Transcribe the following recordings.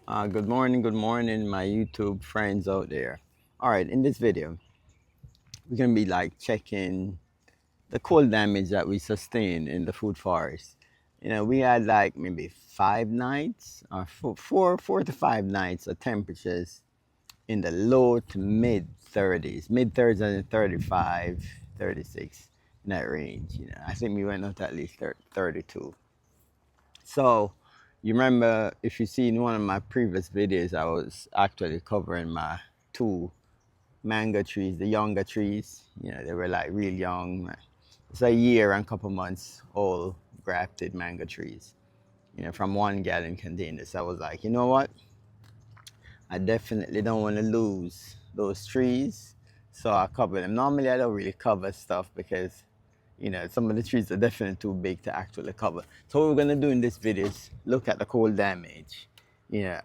Good morning, my YouTube friends out there. All right, in this video, we're gonna be like checking the cold damage that we sustained in the food forest. We had like maybe 5 nights, or four to 5 nights of temperatures in the low to mid 30s, mid 30s and 35, 36 in that range. I think we went up to at least 32. So, you remember if you see in one of my previous videos, I was actually covering my two mango trees, the younger trees. They were like real young. It's a year and a couple months old grafted mango trees, from 1 gallon containers. So I was like, you know what? I definitely don't want to lose those trees. So I covered them. Normally, I don't really cover stuff because some of the trees are definitely too big to actually cover. So what we're gonna do in this video is look at the cold damage,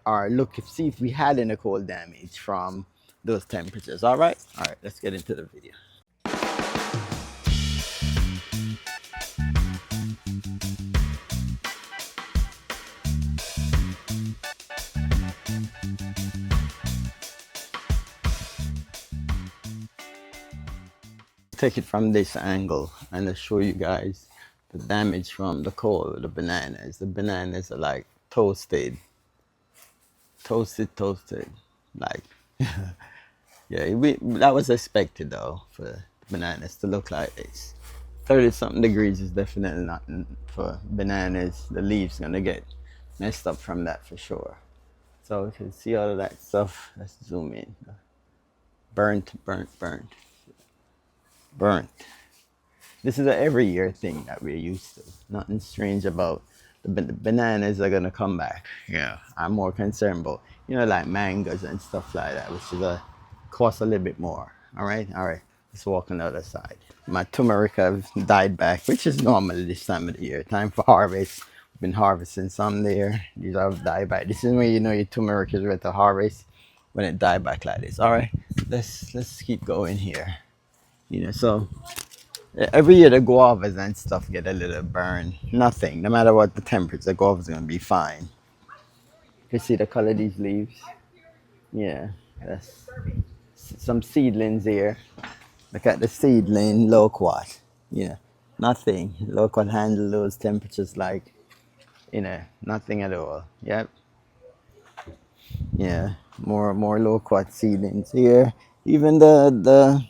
or see if we had any cold damage from those temperatures. All right, let's get into the video. Take it from this angle and I'll show you guys the damage from the cold. The bananas. The bananas are like toasted, like yeah, that was expected though for bananas to look like this. 30 something degrees is definitely not for bananas. The leaves gonna get messed up from that for sure. So you can see all of that stuff. Let's zoom in. Burnt. This is a every year thing that we're used to. Nothing strange about the bananas are gonna come back. Yeah, I'm more concerned about like mangoes and stuff like that, which is a cost a little bit more. All right. Let's walk on the other side. My turmeric have died back, which is normal this time of the year. Time for harvest. We've been harvesting some there. These have died back. This is when you know your turmeric is ready to harvest, when it died back like this. All right, let's keep going here. So every year the guavas and stuff get a little burn. Nothing, no matter what the temperature, the guava's gonna be fine. You see the color of these leaves? Yeah, that's some seedlings here. Look at the seedling loquat. Yeah, nothing. Loquat handle those temperatures like, nothing at all. Yep. Yeah, more loquat seedlings here. Even the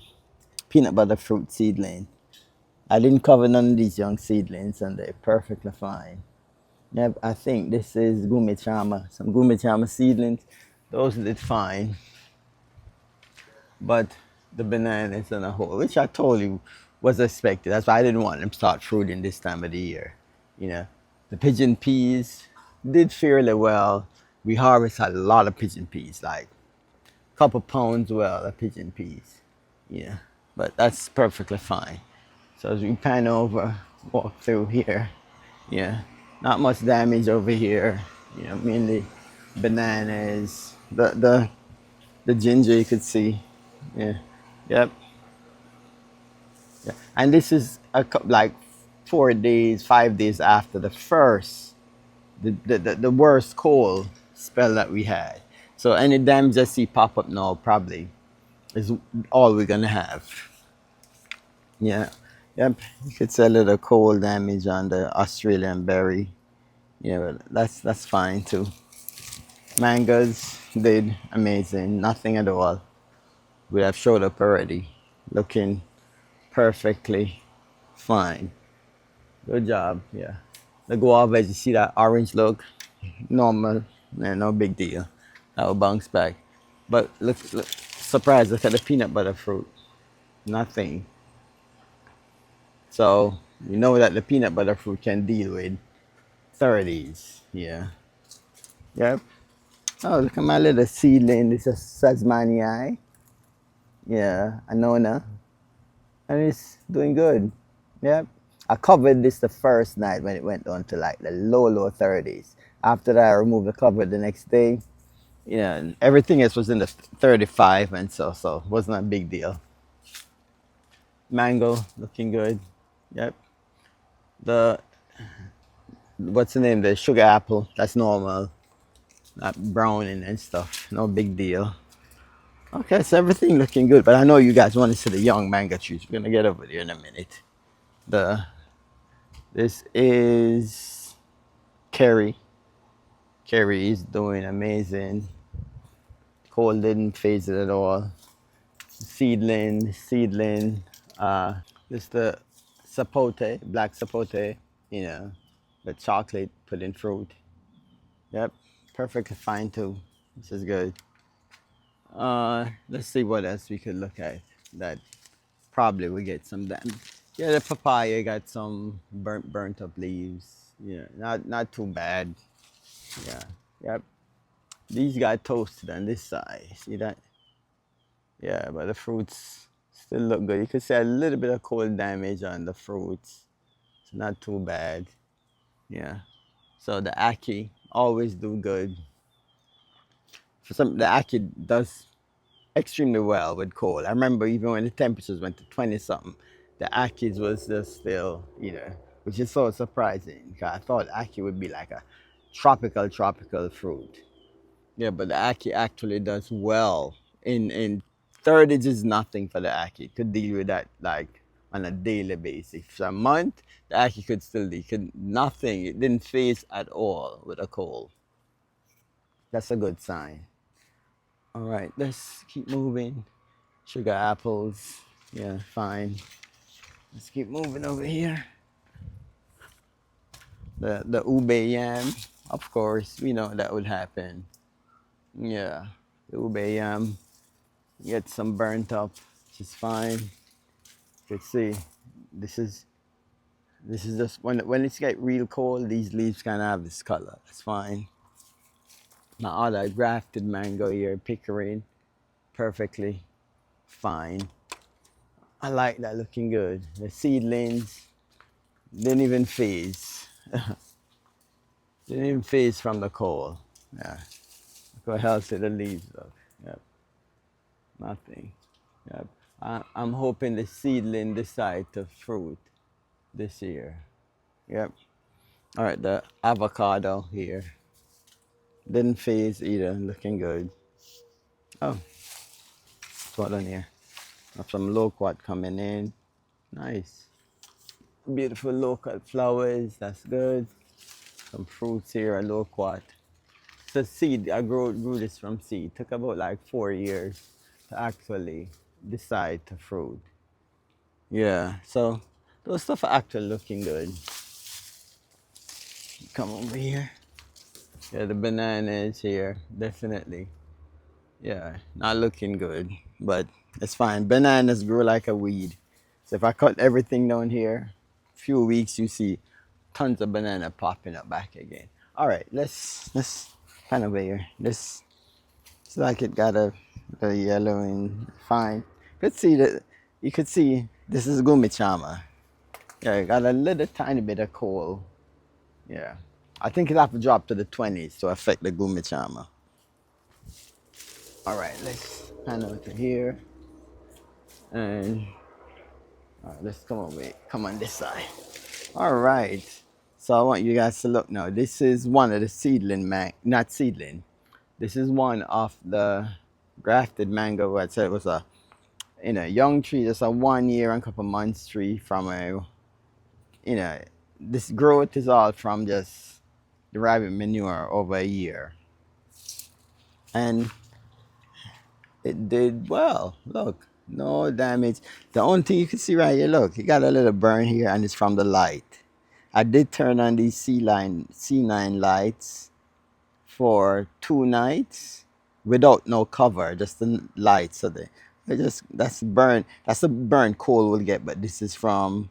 peanut butter fruit seedling. I didn't cover none of these young seedlings, and they're perfectly fine. Yep, I think this is gumechama, some gumechama seedlings. Those did fine, but the bananas in a whole, which I told you was expected. That's why I didn't want them to start fruiting this time of the year. You know, the pigeon peas did fairly well. We harvest a lot of pigeon peas, like a couple pounds well of pigeon peas. Yeah, but that's perfectly fine. So as we pan over, walk through here, yeah, not much damage over here. Mainly bananas, the ginger you could see. Yeah, yep, yeah. And this is like 4 days, 5 days after the worst cold spell that we had. So any damage I see pop up now probably is all we're gonna have. Yeah, yep. You could see a little cold damage on the Australian berry. Yeah, but that's fine too. Mangoes did amazing. Nothing at all. We have showed up already. Looking perfectly fine. Good job. Yeah. The guava, you see that orange look? Normal. Yeah, no big deal. That will bounce back. But look, surprise, look at the peanut butter fruit. Nothing. So we know that the peanut butter fruit can deal with 30s. Yeah. Yep. Oh, look at my little seedling. This is Sasmanii. Yeah, Anona. And it's doing good. Yep. I covered this the first night when it went down to like the low 30s. After that, I removed the cover the next day. And everything else was in the 35, and so it wasn't a big deal. Mango looking good. Yep. The what's the name? The sugar apple. That's normal. not browning and stuff. No big deal. Okay, so everything looking good, but I know you guys want to see the young mango trees. We're gonna get over there in a minute. This is Kerry. Kerry is doing amazing. Cold didn't phase it at all. Seedling. This the sapote, black sapote. You know, the chocolate pudding fruit. Yep, perfectly fine too. This is good. Let's see what else we could look at. That probably we get some damage. Yeah, the papaya got some burnt up leaves. Yeah, not too bad. Yeah, yep. These got toasted on this side. See that? Yeah, but the fruits still look good. You could see a little bit of cold damage on the fruits. It's not too bad. Yeah. So the Aki always do good. For some, the Aki does extremely well with cold. I remember even when the temperatures went to 20 something, the Akis was just still, which is so surprising because I thought Aki would be like a tropical fruit. Yeah, but the Aki actually does well. In 30s is nothing for the Aki. Could deal with that like on a daily basis. For a month, the Aki could still deal. Could nothing. It didn't phase at all with a cold. That's a good sign. All right, let's keep moving. Sugar apples. Yeah, fine. Let's keep moving over here. The ube yam. Of course, we know that would happen. Yeah, the ube yam get some burnt up, which is fine. You can see this is just when it's get real cold, these leaves kind of have this color. That's fine. My other grafted mango here, pickering, perfectly fine. I like that, looking good. The seedlings didn't even phase. Didn't even phase from the cold. Yeah. Look how healthy the leaves look. Yep. Nothing. Yep. I'm hoping the seedling decide to fruit this year. Yep. All right, the avocado here. Didn't phase either, looking good. Oh, what on here? Have some loquat coming in. Nice. Beautiful loquat flowers, that's good. Some fruits here, a loquat. It's a seed, I grew this from seed. Took about like 4 years to actually decide to fruit. Yeah, so those stuff are actually looking good. Come over here. Yeah, the bananas here, definitely. Yeah, not looking good, but it's fine. Bananas grow like a weed. So if I cut everything down here, few weeks you see tons of banana popping up back again. All right, let's kind of here. This it's like it got a yellowing fine. Could see that you could see this is gumichama. Yeah, it got a little tiny bit of coal. Yeah. I think it'll have to drop to the 20s to affect the gumichama. All right, let's pan over to here. And all right, let's come on this side. All right. So I want you guys to look now. This is one of the not seedling. This is one of the grafted mango. I'd say it was a young tree, just a 1 year and couple months tree from you know, this growth is all from just deriving manure over a year. And it did well. Look, no damage. The only thing you can see right here, look, it got a little burn here and it's from the light. I did turn on these C9 lights for 2 nights without no cover, just the lights. So that's a burn coal will get, but this is from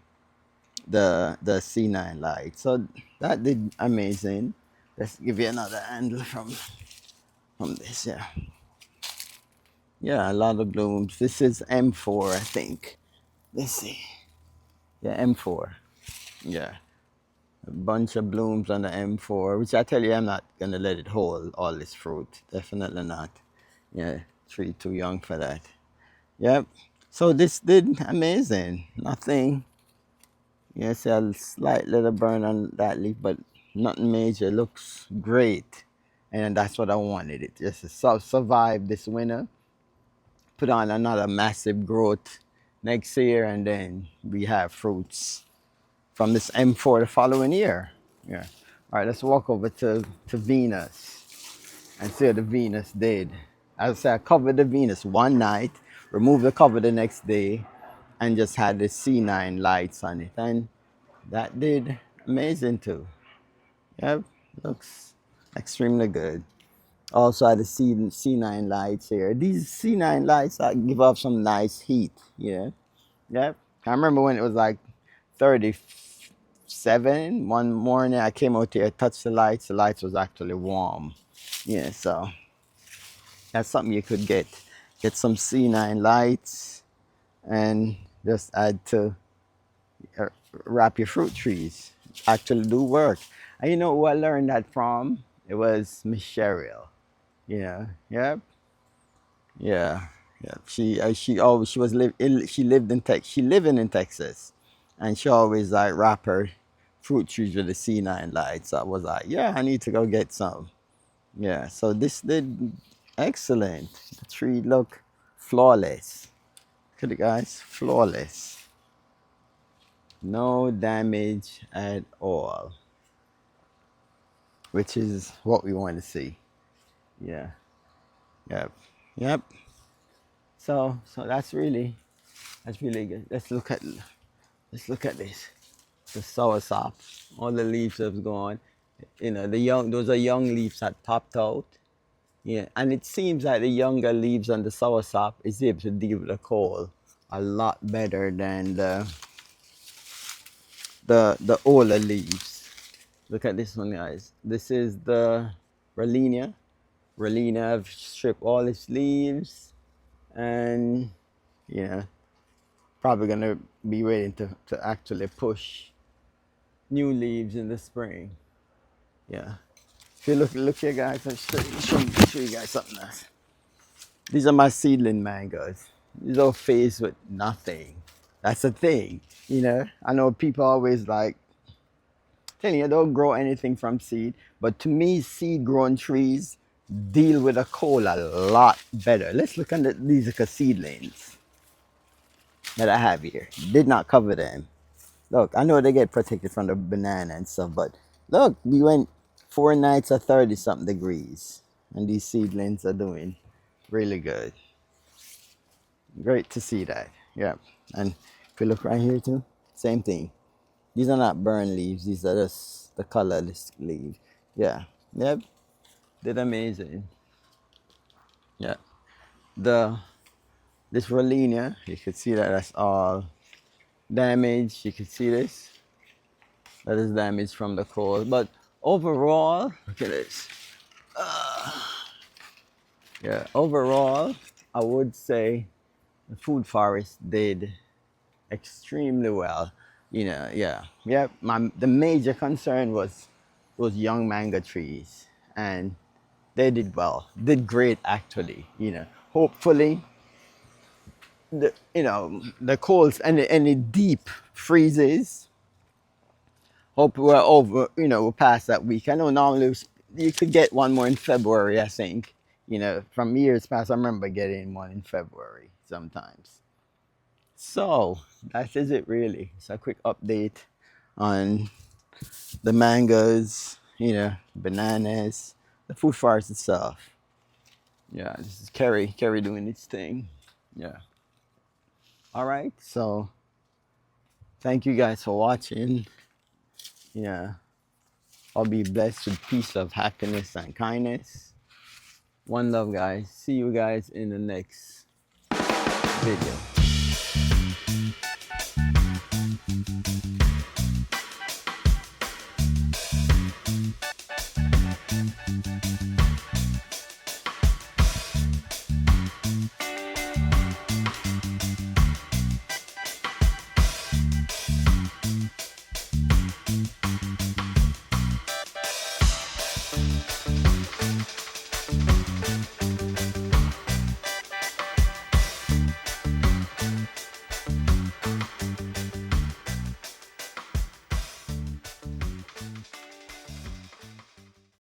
the C9 light. So that did amazing. Let's give you another angle from this, yeah. Yeah, a lot of blooms. This is M4, I think. Let's see. Yeah, M4. Yeah. A bunch of blooms on the M4, which I tell you, I'm not going to let it hold all this fruit. Definitely not. Yeah, tree too young for that. Yep. So this did amazing. Nothing. Yes, a slight little burn on that leaf, but nothing major. Looks great. and that's what I wanted it just to survive this winter, put on another massive growth next year, and then we have fruits from this M4 the following year. Yeah. All right, let's walk over to Venus and see what the Venus did. As I said, I covered the Venus one night, removed the cover the next day, and just had the C9 lights on it. And that did amazing too. Yep, looks extremely good. Also had the C9 lights here. These C9 lights give off some nice heat. Yeah. Yep. I remember when it was like 37 one morning. I came out here, touched the lights. The lights was actually warm. Yeah, so that's something you could get. Get some C9 lights and just add to wrap your fruit trees. Actually do work. And you know who I learned that from? It was Miss Cheryl. Yeah. Yep. Yeah. Yeah. She living in Texas, and she always like wrap her fruit trees with the C9 lights. So I was like, yeah, I need to go get some. Yeah. So this did excellent. The tree look flawless. Look at it, guys, flawless. No damage at all, which is what we want to see. Yeah. Yep. Yep. So that's really good. Let's look at this. The soursop. All the leaves have gone. You know, those are young leaves that popped out. Yeah. And it seems like the younger leaves on the soursop is able to deal with the cold a lot better than the older leaves. Look at this one, guys. This is the Rallenia. Rallenia have stripped all its leaves, and yeah, probably gonna be waiting to actually push new leaves in the spring. Yeah. If you look here, guys, I'll show you guys something else. These are my seedling mangoes. These are faced with nothing. That's the thing, you know. I know people always like telling you don't grow anything from seed, but to me, seed grown trees deal with a cold a lot better. Let's look at these seedlings that I have here. Did not cover them. Look, I know they get protected from the banana and stuff, but look, we went 4 nights at 30 something degrees, and these seedlings are doing really good. Great to see that. Yeah. And if you look right here too, same thing. These are not burn leaves, these are just the colorless leaves. Yeah. Yep. Did amazing. Yeah. This Rallenia, you can see that that's all damaged. You can see this. That is damage from the cold. But overall, look at this. Yeah, overall, I would say the food forest did extremely well. You know, yeah. Yeah, the major concern was those young mango trees. And they did well. Did great actually. You know. Hopefully the colds and the deep freezes. Hope we're over, we're past that week. I know normally you could get one more in February, I think. You know, from years past, I remember getting one in February sometimes. So that is it really. It's a quick update on the mangoes, bananas, the food forest itself. Yeah, this is Kerry doing its thing. Yeah. All right, so thank you guys for watching. Yeah, I'll be blessed with peace of happiness and kindness. One love, guys. See you guys in the next video.